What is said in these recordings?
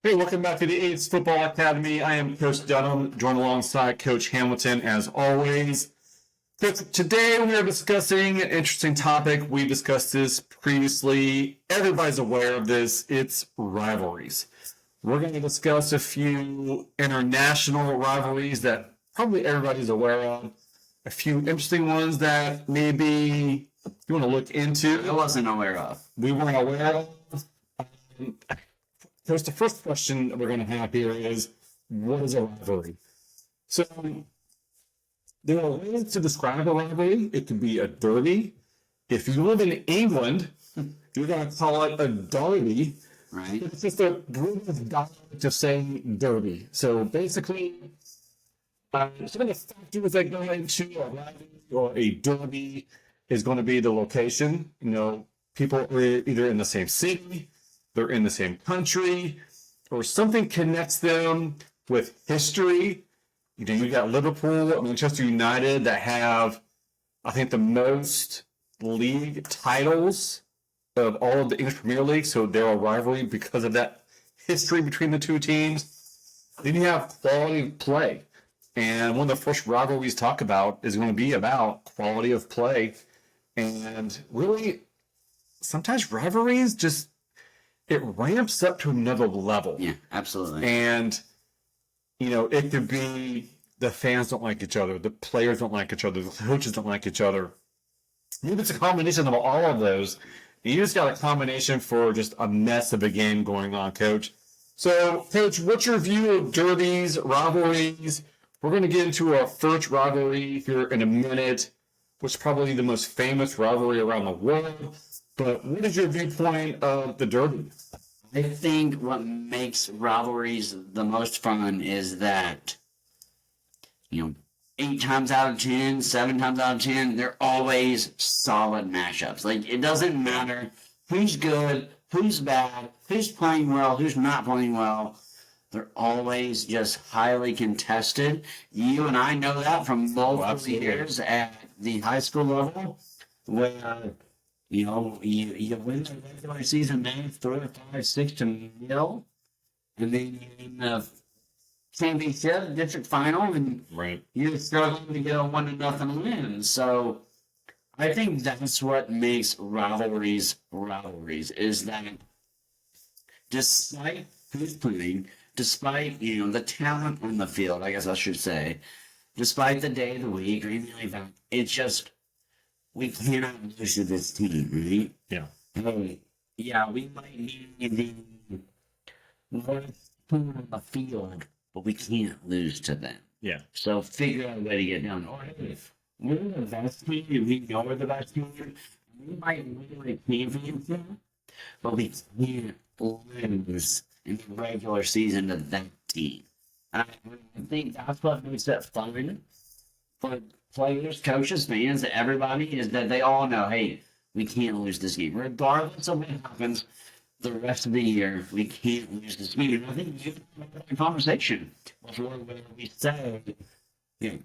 Hey, welcome back to the A.C.E Football Academy. I am Coach Dunham, joined alongside Coach Hamilton as always. Today we are discussing an interesting topic. We discussed this previously. Everybody's aware of this. It's rivalries. We're going to discuss a few international rivalries that probably everybody's aware of. A few interesting ones that maybe you want to look into. I wasn't aware of. We weren't aware of. So the first question that we're going to have here is, what is a rivalry? So there are ways to describe a rivalry. It could be a derby. If you live in England, you're going to call it a derby. Right. It's just a British dialect of saying derby. So basically, some of the factors that go into a rivalry or a derby is going to be the location. You know, people are either in the same city, they're in the same country, or something connects them with history. You know, you got Liverpool, Manchester United that have, I think, the most league titles of all of the English Premier League, so they're a rivalry because of that history between the two teams. Then you have quality of play. And one of the first rivalries talk about is going to be about quality of play. And really, sometimes rivalries just, it ramps up to another level. Yeah, absolutely. And, you know, it could be the fans don't like each other, the players don't like each other, the coaches don't like each other. Maybe it's a combination of all of those. You just got a combination for just a mess of a game going on, Coach. So, Coach, what's your view of derbies, rivalries? We're going to get into our first rivalry here in a minute, which is probably the most famous rivalry around the world. But what is your viewpoint of the derby? I think what makes rivalries the most fun is that, 8 times out of 10, 7 times out of 10, they're always solid matchups. Like, it doesn't matter who's good, who's bad, who's playing well, who's not playing well. They're always just highly contested. You and I know that from multiple years at the high school level, where you win the regular season game 3 or 5, 6 to 0, and then you in the championship district final, and you're struggling to get a 1-0 win. So I think that's what makes rivalries, is that despite who's playing, despite the talent on the field, I guess I should say, despite the day of the week or anything like that, it's just, we cannot lose to this team, right? Yeah. Yeah, we might be the worst team on the field, but we can't lose to them. Yeah. So figure out a way to get down. Or if we're the best team, and we know we're the best team, we might win a championship, but we can't lose in the regular season to that team. And I think that's what makes it fun for players, coaches, fans, everybody, is that they all know, hey, we can't lose this game. Regardless of what happens the rest of the year, we can't lose this game. And I think you have a conversation before where we say,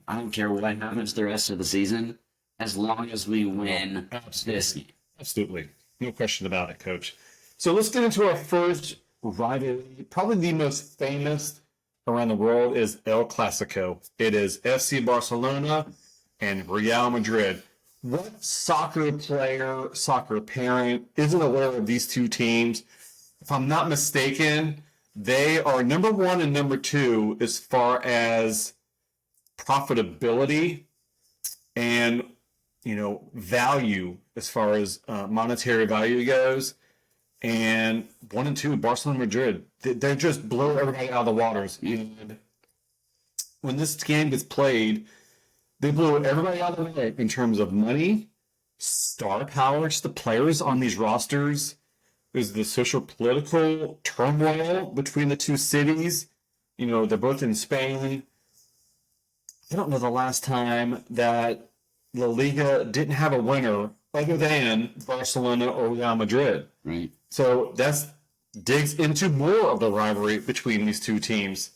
I don't care what happens the rest of the season, as long as we win this game. Absolutely. No question about it, Coach. So let's get into our first rivalry. Probably the most famous around the world is El Clasico. It is FC Barcelona and Real Madrid. What soccer player, soccer parent isn't aware of these two teams? If I'm not mistaken, they are number 1 and number 2 as far as profitability and, value as far as monetary value goes. And 1 and 2, Barcelona and Madrid, they just blow everybody out of the waters. And when this game gets played, they blew everybody out of the way in terms of money, star power, just the players on these rosters. There's the social political turmoil between the two cities. They're both in Spain. I don't know the last time that La Liga didn't have a winner other than Barcelona or Real Madrid. Right. So that digs into more of the rivalry between these two teams.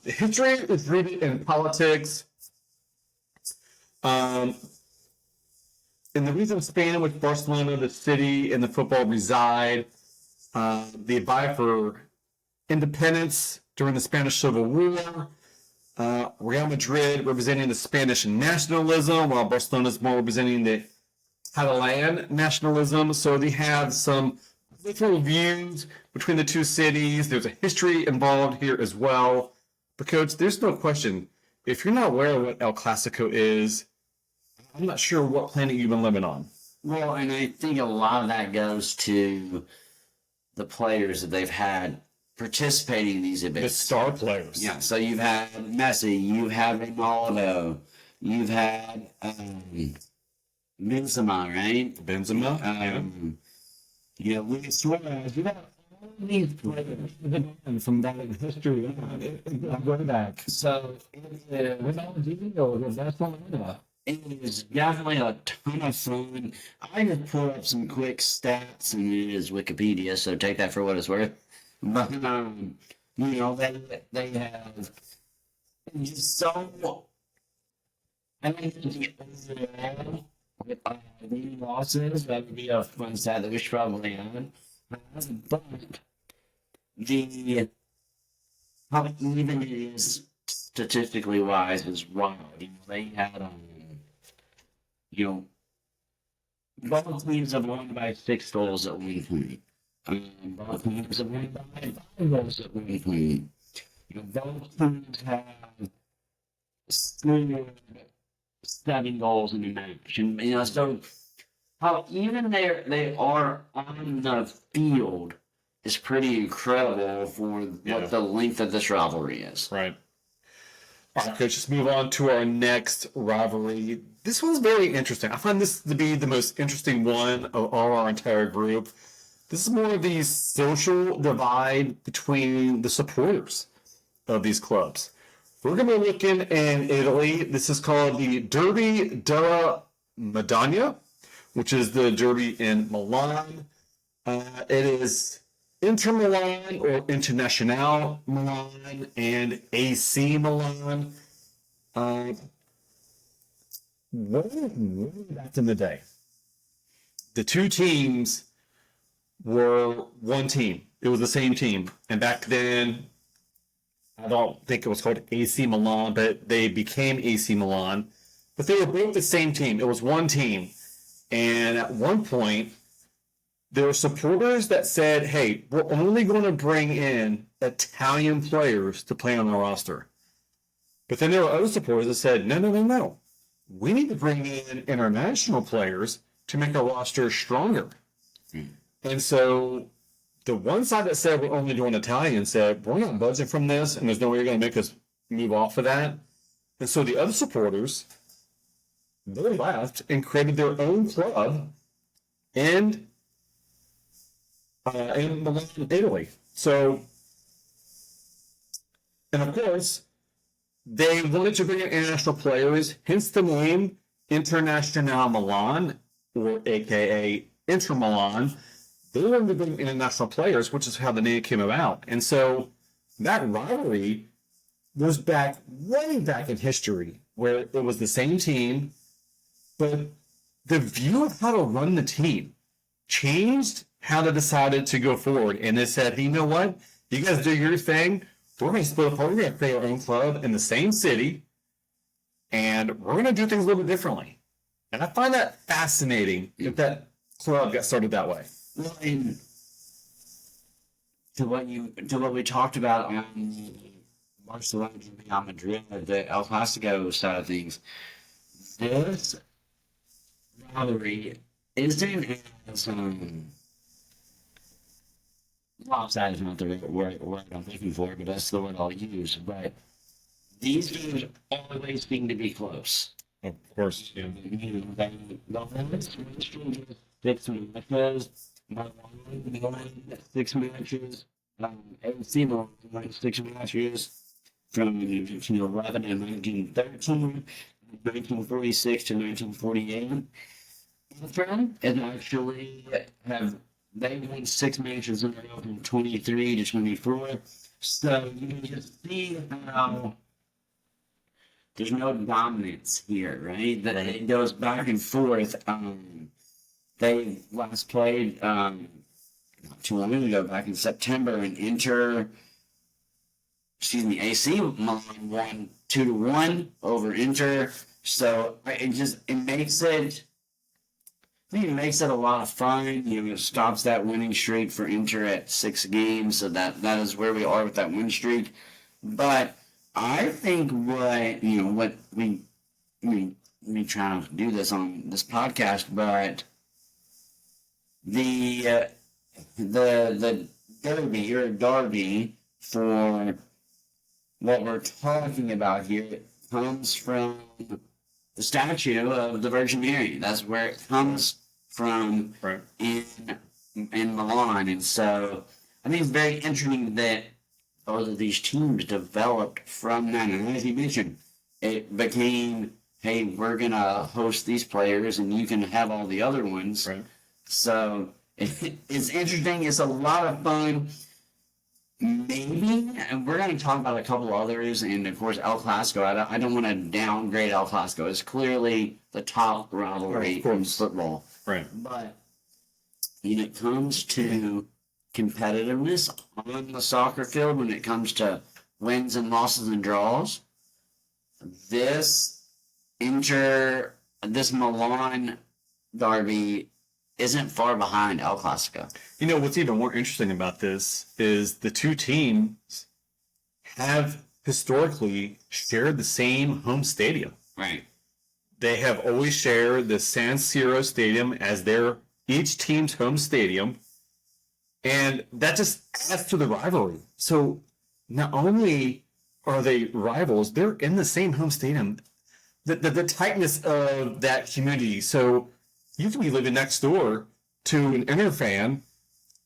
History is rooted in politics. In the region of Spain in which Barcelona, the city, and the football reside, they vie for independence during the Spanish Civil War. Real Madrid representing the Spanish nationalism, while Barcelona is more representing the Catalan nationalism. So they have some political views between the two cities. There's a history involved here as well. But coach, there's no question. If you're not aware of what El Clasico is, I'm not sure what planet you've been living on. Well, and I think a lot of that goes to the players that they've had participating in these The events. star players. Yeah, so you've had Messi, you've had Ronaldo, you've had Benzema, right? Benzema. You know, Luis Suarez. You've had all these players From that history, going back. So Ronaldinho, that's Ronaldo. it is definitely a ton of fun. I just pulled up some quick stats, and it is Wikipedia, so take that for what it's worth. But you know, they have just so. I think the overall the losses, that would be a fun stat that we should probably add. But the how even it is statistically wise is wild. You know, they had you know, both teams have won by 6 goals at one point. Both teams have won by 5 goals at one point. You know, both teams have scored 7 goals in a match, and you know, so how even they are on the field is pretty incredible for what the length of this rivalry is. Right. All right, coach, let's move on to our next rivalry. This one's very interesting. I find this to be the most interesting one of all our entire group. This is more of the social divide between the supporters of these clubs. We're going to be looking in Italy. This is called the Derby della Madonna, which is the derby in Milan. It is Inter Milan or Internazionale Milan and A.C.E Milan. Way back in the day, the two teams were one team. It was the same team. And back then, I don't think it was called A.C. Milan, but they became A.C. Milan. But they were both the same team. It was one team. And at one point, there were supporters that said, hey, we're only going to bring in Italian players to play on the roster. But then there were other supporters that said, no. We need to bring in international players to make our roster stronger. And so the one side that said we're only doing Italian said, we're not budging from this, and there's no way you're going to make us move off of that. And so the other supporters, they left and created their own club in Milan, Italy. So, and of course, they wanted to bring in international players, hence the name Internazionale Milan, or AKA Inter Milan. They wanted to bring in international players, which is how the name came about. And so that rivalry goes back, way back in history, where it was the same team, but the view of how to run the team changed how they decided to go forward. And they said, you know what? You guys do your thing. We're going to split apart. We're going to play our own club in the same city, and we're going to do things a little bit differently. And I find that fascinating if that club got started that way. Well, and to what we talked about on Barcelona and Real Madrid, the El Clasico side of things, this rivalry isn't as lopsided is not the right word I'm looking for, but that's the word I'll use. But these games always seem to be close. Of course, yeah. You know, the last 6 matches, Milan 6 matches, A.C. Milan 6 matches from 11 and 1913, 1946 to 1948. Inter is actually they won 6 matches in a row from 23 to 24. So you can just see how there's no dominance here, right? That it goes back and forth. They last played not too long ago, back in September, and Inter AC Milan won 2-1 over Inter. So it makes it. I think it makes it a lot of fun. It stops that winning streak for Inter at 6 games. So that is where we are with that win streak. But I think what we try to do this on this podcast, but the derby for what we're talking about here comes from the statue of the Virgin Mary. That's where it comes from, Right. in Milan. And so I think it's very interesting that both of these teams developed from that. And as you mentioned, it became, hey, we're going to host these players and you can have all the other ones. Right. So it's interesting. It's a lot of fun. Maybe, and we're going to talk about a couple others, and of course El Clasico. I don't want to downgrade El Clasico. It's clearly the top rivalry in football. Right. But when it comes to competitiveness on the soccer field, when it comes to wins and losses and draws, this Milan derby isn't far behind El Clasico. What's even more interesting about this is the two teams have historically shared the same home stadium. Right. They have always shared the San Siro Stadium as each team's home stadium, and that just adds to the rivalry. So not only are they rivals, they're in the same home stadium. The tightness of that community. So you can be living next door to an Inter fan,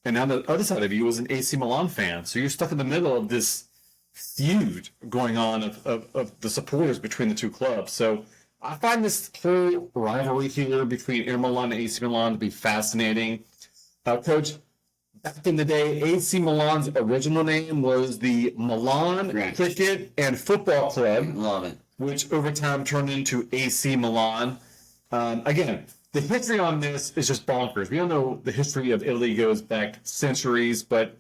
and on the other side of you is an AC Milan fan. So you're stuck in the middle of this feud going on of the supporters between the two clubs. So I find this whole rivalry here between Inter Milan and AC Milan to be fascinating. Coach, back in the day, AC Milan's original name was the Milan Cricket and Football Club. Love it. Which over time turned into AC Milan. Again, the history on this is just bonkers. We all know the history of Italy goes back centuries, but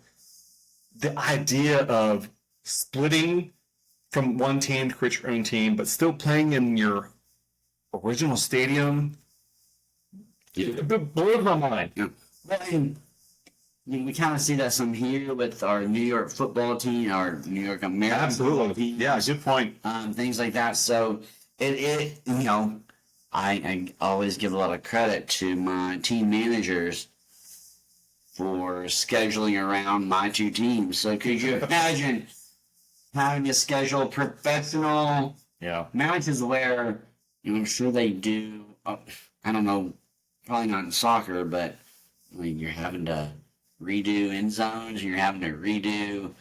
the idea of splitting from one team to create your own team, but still playing in your original stadium, it blows my mind. Yeah. Well, and we kind of see that some here with our New York football team, our New York American football team. Yeah, good point. Things like that. So I always give a lot of credit to my team managers for scheduling around my two teams. So could you imagine having to schedule professional matches where I'm sure they do, I don't know, probably not in soccer, but you're having to redo end zones, you're having to redo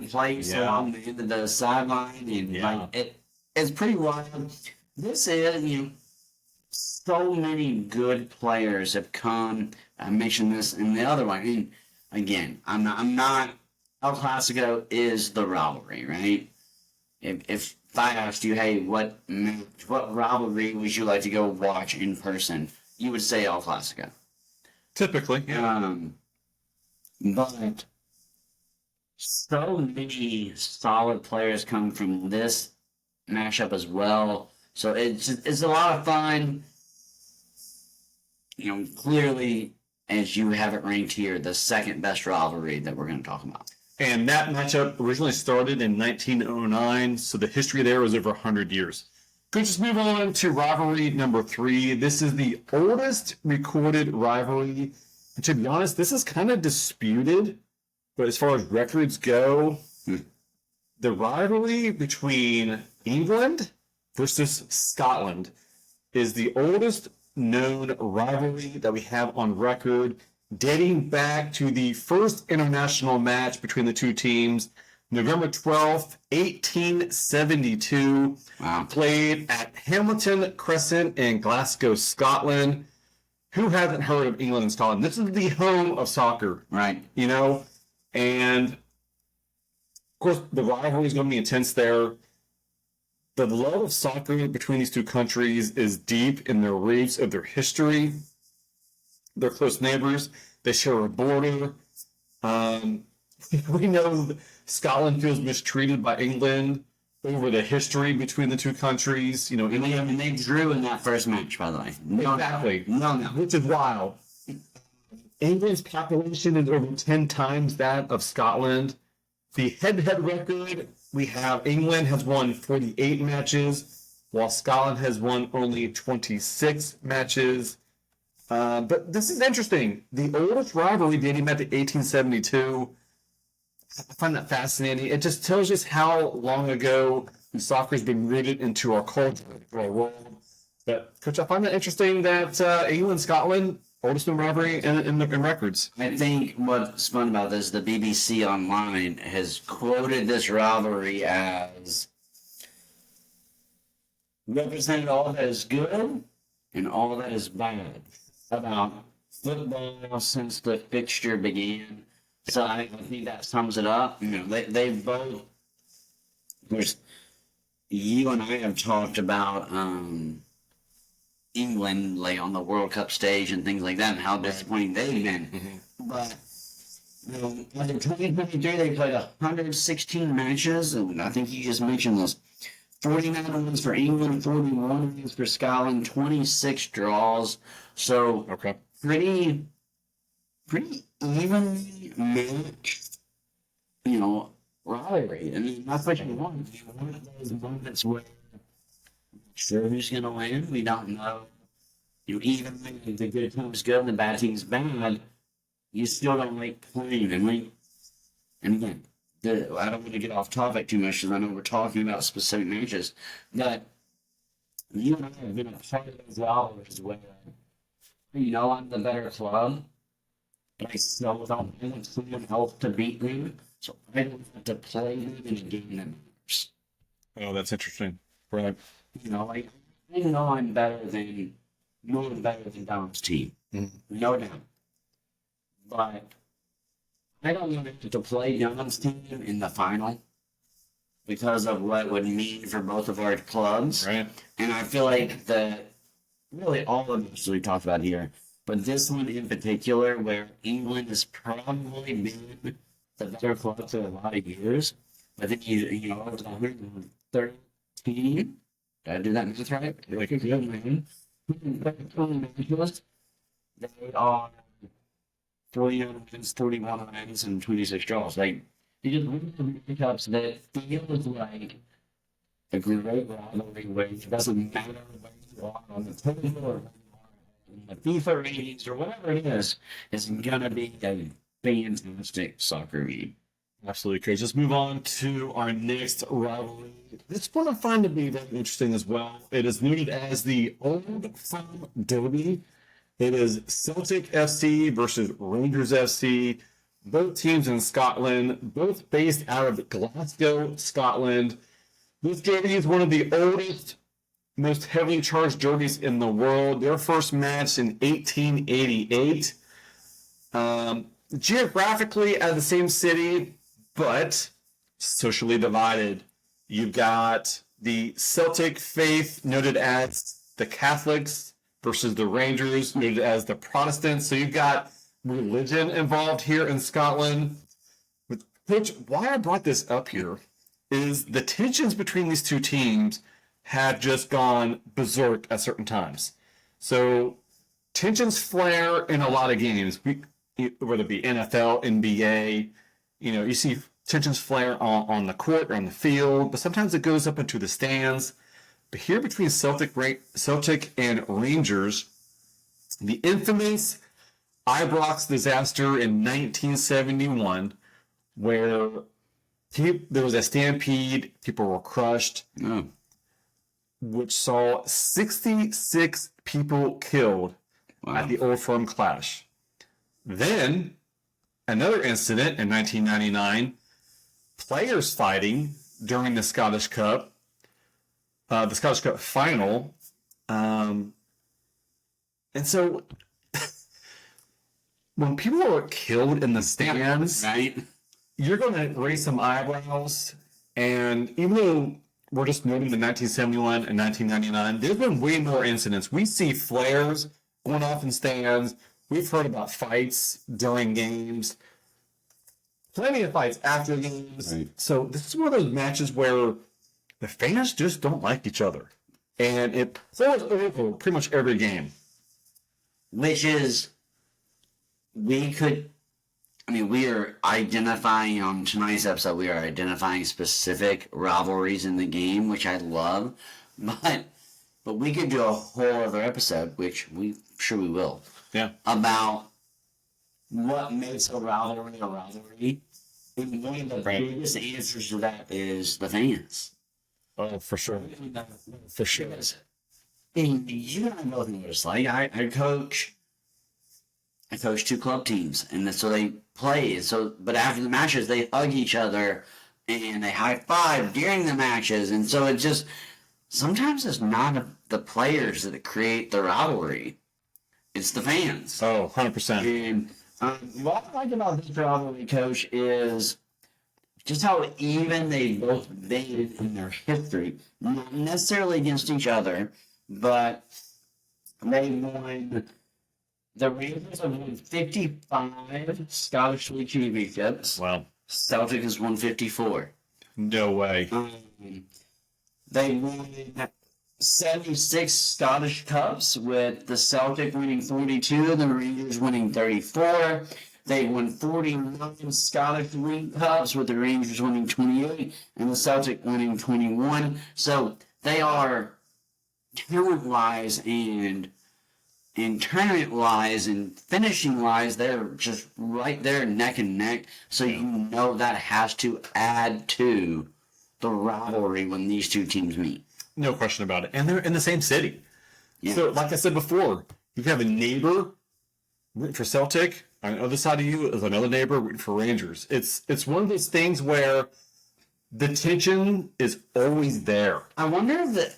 plays along the end of the sideline, and it's pretty wild. This is, so many good players have come. I mentioned this in the other one. I mean, again, I'm not. El Clasico is the rivalry, right? If I asked you, hey, what rivalry would you like to go watch in person? You would say El Clasico. Typically, yeah. But so many solid players come from this matchup as well. So it's a lot of fun. Clearly, as you have it ranked here, the second best rivalry that we're going to talk about. And that matchup originally started in 1909, so the history there was over 100 years. Could just move on to rivalry number 3. This is the oldest recorded rivalry. And to be honest, this is kind of disputed, but as far as records go, the rivalry between England versus Scotland is the oldest known rivalry that we have on record, dating back to the first international match between the two teams, November 12th, 1872. Wow. Played at Hamilton Crescent in Glasgow, Scotland. Who hasn't heard of England and Scotland? This is the home of soccer. Right. And of course the rivalry is going to be intense there. The love of soccer between these two countries is deep in their roots of their history. They're close neighbors. They share a border. We know Scotland feels mistreated by England over the history between the two countries. You know, And they drew in that first match, by the way. exactly. No. Which is wild. England's population is over 10 times that of Scotland. The head-to-head record, we have England has won 48 matches, while Scotland has won only 26 matches. But this is interesting. The oldest rivalry dating back to 1872. I find that fascinating. It just tells us how long ago soccer has been rooted into our culture, our world. But, Coach, I find that interesting that England, Scotland, oldest in rivalry in records. I think what's fun about this, the BBC Online has quoted this rivalry as represented all that is good and all that is bad about football since the fixture began. So I think that sums it up. You know, they both. Of course, you and I have talked about England, like on the World Cup stage and things like that, and how disappointing they've been. Mm-hmm. But you know, in 2023, they played 116 matches, and I think you just mentioned this. 49 wins for England, 41 wins for Scotland, 26 draws. So Okay. pretty evenly matched, you know, rivalry. I mean, that's what you want. You want those moments where sure who's going to win. We don't know. You know, even when the good team's good and the bad team's bad, you still don't like playing. And again, I don't want to get off topic too much because I know we're talking about specific matches. But you and I have been a part of those rivalries where, you know, I'm the better club, but I still don't want someone else to beat me, so I don't have to play them in a game that matters. Oh, that's interesting. Right. You know, like, I know I'm better than Don's team. No doubt. But I don't want to play Don's team in the final because of what it would mean for both of our clubs. Right. And I feel like really all of this we talked about here, but this one in particular, where England has probably been the better club for a lot of years, but then you know, over the 113, did I do that math right? Like, Good man. 113 matches, they are 49 wins, 31 wins, and 26 draws. Like, you just win the matchups that feels like a great rivalry where it doesn't matter where you are on the table or where you are in the FIFA ratings or whatever it is, it's going to be a fantastic soccer game. Absolutely, Coach. Let's move on to our next rivalry. This one I find to be very interesting as well. It is noted as the Old Firm Derby. It is Celtic FC versus Rangers FC. Both teams in Scotland, both based out of Glasgow, Scotland. This derby is one of the oldest, most heavily charged derbies in the world. Their first match in 1888. Geographically out of the same city, but socially divided. You've got the Celtic faith noted as the Catholics versus the Rangers noted as the Protestants. So you've got religion involved here in Scotland. Which, why I brought this up here is the tensions between these two teams have just gone berserk at certain times. So tensions flare in a lot of games, whether it be NFL, NBA. You know, you see tensions flare on the court or on the field, but sometimes it goes up into the stands. But here between Celtic and Rangers, the infamous Ibrox disaster in 1971, where there was a stampede, people were crushed, which saw 66 people killed at the Old Firm clash. Then, another incident in 1999, players fighting during the Scottish Cup final. And so, when people are killed in the stands, Right? you're going to raise some eyebrows. And even though we're just noting the 1971 and 1999, there's been way more incidents. We see flares going off in stands. We've heard about fights during games. plenty of fights after games. Right. So this is one of those matches where the fans just don't like each other. And it plays over pretty much every game. Which is, we are identifying on tonight's episode, we are identifying specific rivalries in the game, which I love. But we could do a whole other episode, which we will, Yeah. about what makes a rivalry a rivalry. And one of the biggest answers to that is the fans. Oh, for sure. For sure. And you and I both know what it's like. I coach 2 club teams, and so they play. But after the matches, they hug each other and they high five during the matches, and so it just sometimes it's not the players that create the rivalry; it's the fans. Oh, 100%. And what I like about this rivalry, Coach, is just how even they've both been in their history, not necessarily against each other, but they won. The Rangers have won 55 Scottish League championships. Wow. Celtic has won 54. No way. They won 76 Scottish Cups, with the Celtic winning 42, the Rangers winning 34. They won 49 Scottish League Cups, with the Rangers winning 28 and the Celtic winning 21. So they are, talent-wise and tournament-wise and finishing-wise, they're just right there neck and neck. So you know that has to add to the rivalry when these two teams meet. No question about it. And they're in the same city. Yeah. So, like I said before, you have a neighbor rooting for Celtic. On the other side of you is another neighbor rooting for Rangers. It's one of those things where the tension is always there. I wonder if that.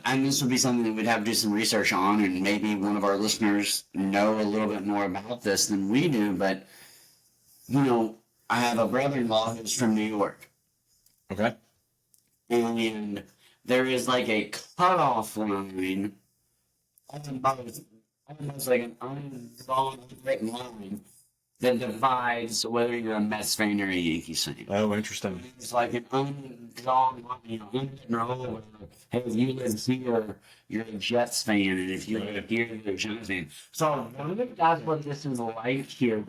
And this would be something that we'd have to do some research on, and maybe one of our listeners know a little bit more about this than we do. But, I have a brother-in-law who's from New York. Okay. And there is like a cutoff line, almost like an undrawn written line, that divides whether you're a Mets fan or a Yankees fan. Oh, interesting. It's like an undrawn line, unwritten rule where, hey, if you live here, you're a Jets fan, and if you live here, you're a Giants fan. So I wonder if that's what this is like here.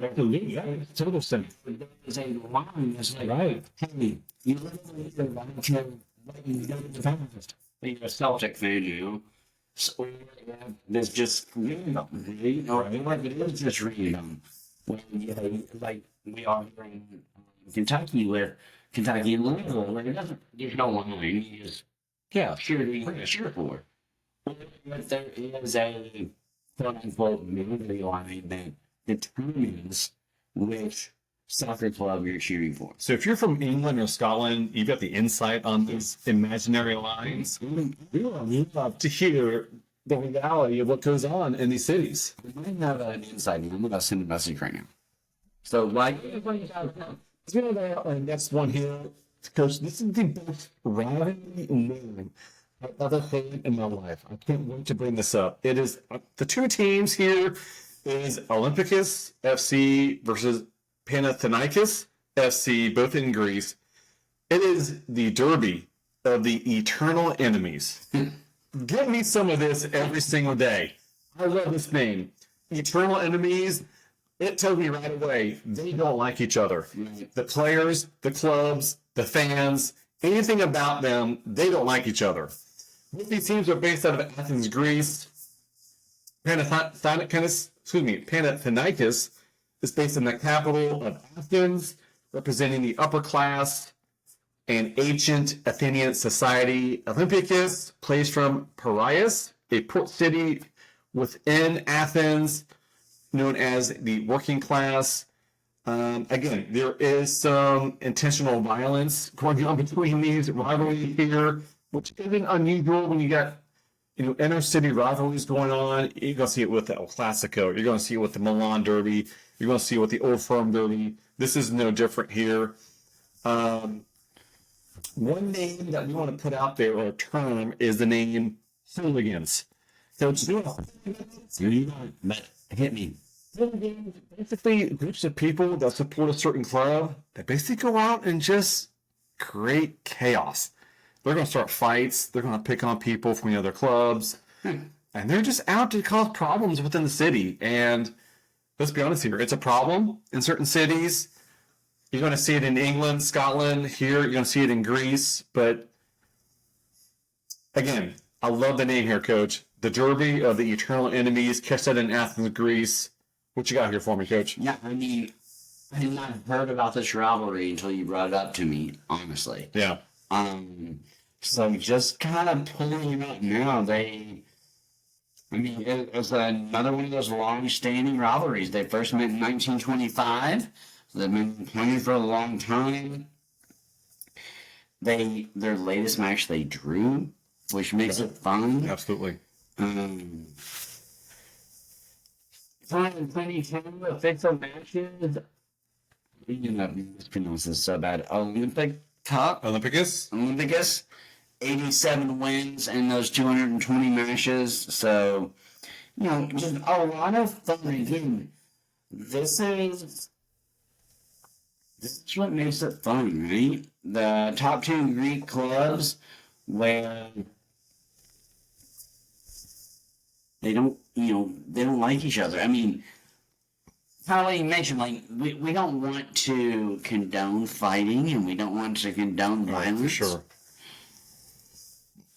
Total sense. There's a line that's like, Right. hey, you live in the why don't you let you go to the past? But you're a Celtic fan, So there's just random, or if it is just random. When like we are here in Kentucky with Kentucky and Louisville, where there's no line, you just cheer for. But there is a quote unquote movie line that determines which soccer club you're cheering for. So if you're from England or Scotland, you've got the insight on these imaginary lines. We love to hear the reality of what goes on in these cities. We might have an insight. I'm going to send a message right now. So, like, Let's go to our next one here. Coach, this is the best rivalry name I've ever heard in my life. I can't wait to bring this up. It is the two teams here is Olympiacos FC versus Panathinaikos FC, both in Greece. It is the derby of the eternal enemies. Give me some of this every single day. I love this name. Eternal enemies. It tells me right away they don't like each other. The players, the clubs, the fans, anything about them, they don't like each other. Both these teams are based out of Athens, Greece. Panathinaikos is based in the capital of Athens, representing the upper class and ancient Athenian society. Olympiacos plays from Piraeus, a port city within Athens, known as the working class. Again, there is some intentional violence going on between these rivalries here, which isn't unusual when you got inner city rivalries going on. You're going to see it with the El Clasico. You're going to see it with the Milan Derby. You're going to see it with the Old Firm Derby. This is no different here. One name that we want to put out there, or a term, is the name hooligans. So it's hit me. Basically, groups of people that support a certain club, they basically go out and just create chaos. They're going to start fights. They're going to pick on people from the other clubs. And they're just out to cause problems within the city. And let's be honest here, it's a problem in certain cities. You're going to see it in England, Scotland. Here, you're going to see it in Greece. But again, I love the name here, Coach. The Derby of the Eternal Enemies. Catch that in Athens, Greece. What you got here for me, Coach? Yeah, I mean, I had not heard about this rivalry until you brought it up to me, honestly. Yeah. So just kind of pulling it up now, it's another one of those long-standing rivalries. They first met in 1925. So they've been playing for a long time. Their latest match they drew, which makes it fun. Absolutely. 522 official matches. You know, mispronounce this so bad. Olympic Cup. Olympicus. 87 wins in those 220 matches. So, just a lot of fun. Again, this is what makes it fun, right? The top 10 Greek clubs where they don't like each other. I mean, probably mentioned, we don't want to condone fighting and we don't want to condone violence. For sure.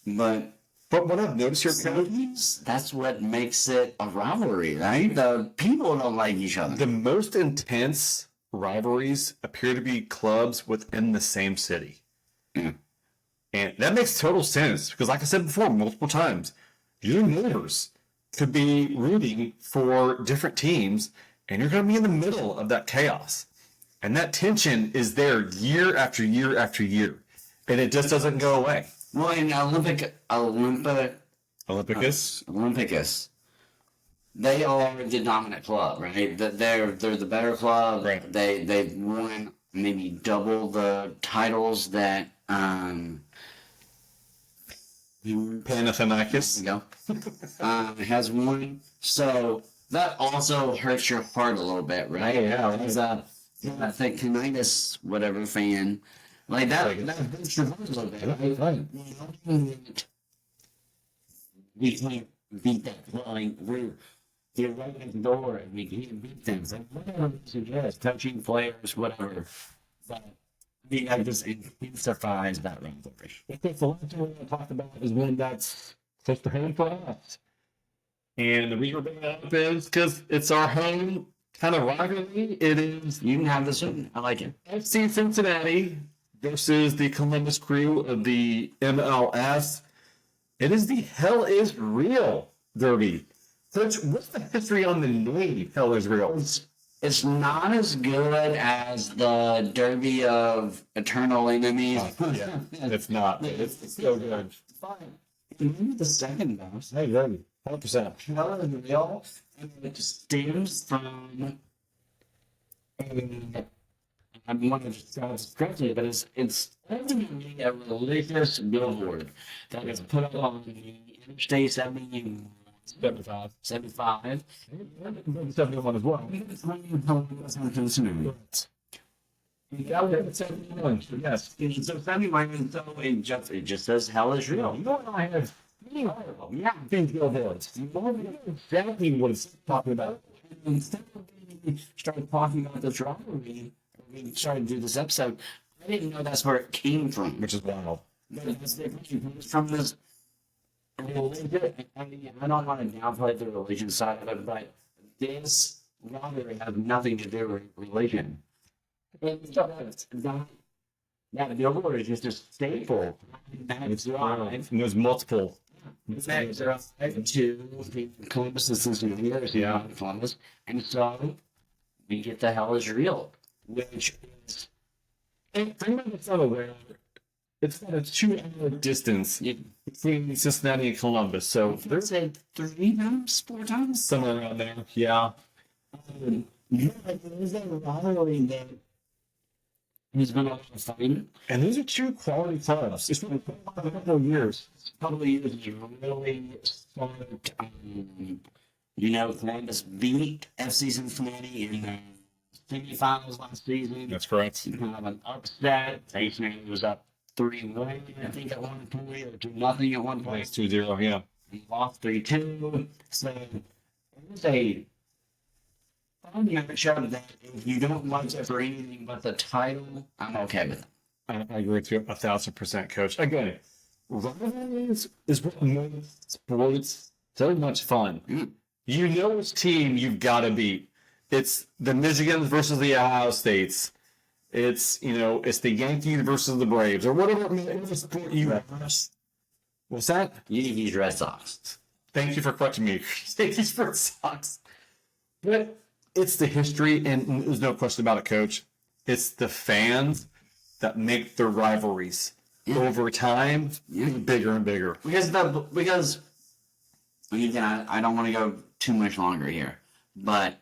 But what I've noticed here, sometimes that's what makes it a rivalry, right? The people don't like each other. the most intense rivalries appear to be clubs within the same city. Yeah. And that makes total sense because, like I said before, multiple times, your neighbors could be rooting for different teams, and you're going to be in the middle of that chaos. And that tension is there year after year after year, and it just doesn't go away. Well, in Olympicus. they are the dominant club, right? They're the better club. Right. They've won maybe double the titles that Panathinaikos. Has won. So that also hurts your heart a little bit, right? Yeah. As a Panathinaikos whatever fan, like that hurts your heart a little bit, right? We can't beat that club. Like, they're right next door and we can't beat them. So whatever it suggests, coaching players, whatever. But I just intensifies that rivalry. I think the last one I talked about is one that's close to home for us. And the reason we're bringing that up is because it's our home kind of rivalry. It is You can have this one. I like it. FC Cincinnati versus the Columbus Crew of the MLS. It is the Hell is Real Derby. Coach, what's the history on the name Hell is Real? It's not as good as the Derby of Eternal Enemies. Yeah, it's not. It's still good. Fine. Maybe the second best. Hey, Derby, 100%. Hell is Real, and it stems from I'm one of Scott's correctly, but it's ultimately a religious billboard that is put up on the Interstate 75. 71 as well. That was 71, yes. So 71, so it just says hell is real. You know what I have? Yeah, things go ahead. You know exactly what it's talking about. Instead of we started talking about this rivalry, we started to do this episode, I didn't know that's where it came from. Which is wild. But it's from this religion. I mean, I don't want to downplay the religion side of it, but this rivalry has nothing to do with religion. That billboard is just a staple. It's wild. And there's multiple. To Columbus and Cincinnati, Columbus, and so we get the hell is real, which is. And for anybody that's not aware, it's about a 2-hour distance between Cincinnati and Columbus. So There's there's a 3 times, 4 times. somewhere around there. Yeah. There's that rivalry that has been a lot of fun. And these are two quality clubs. It's been a couple of years. Couple of years is really smart Columbus beat FC Cincinnati in the semifinals last season. That's correct. Kind of an upset. Cincinnati was up 3-1, I think, at one point, or 2-0 at one point. It's 2-0, yeah. We lost 3-2. So it was a fun matchup that if you don't watch it for anything but the title, I'm okay with it. I agree with you 1,000%, Coach. Again, rivalries is what makes sports so much fun. You know which team you've got to beat. It's the Michigans versus the Ohio States. It's the Yankees versus the Braves, or whatever sport you have. What's that? Yankees, Red Sox. Thank you for correcting me. Yankees Red Sox. But it's the history, and there's no question about it, Coach. It's the fans that make the rivalries over time bigger and bigger. Because again, I don't want to go too much longer here, but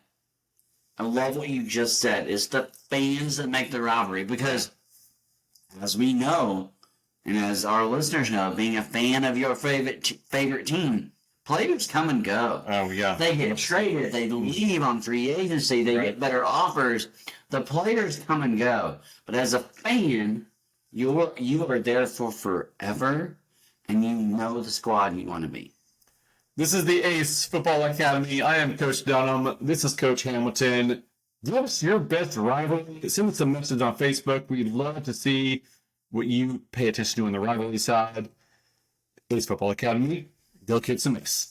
I love what you just said. It's the fans that make the rivalry, because as we know, and as our listeners know, being a fan of your favorite team, players come and go. Oh, yeah. They get traded. They leave on free agency. They get better offers. The players come and go. But as a fan, you are there for forever, and you know the squad you want to be. This is the ACE Football Academy. I am Coach Dunham. This is Coach Hamilton. Give us your best rivalry. Send us a message on Facebook. We'd love to see what you pay attention to on the rivalry side. ACE Football Academy. Go kick some ace.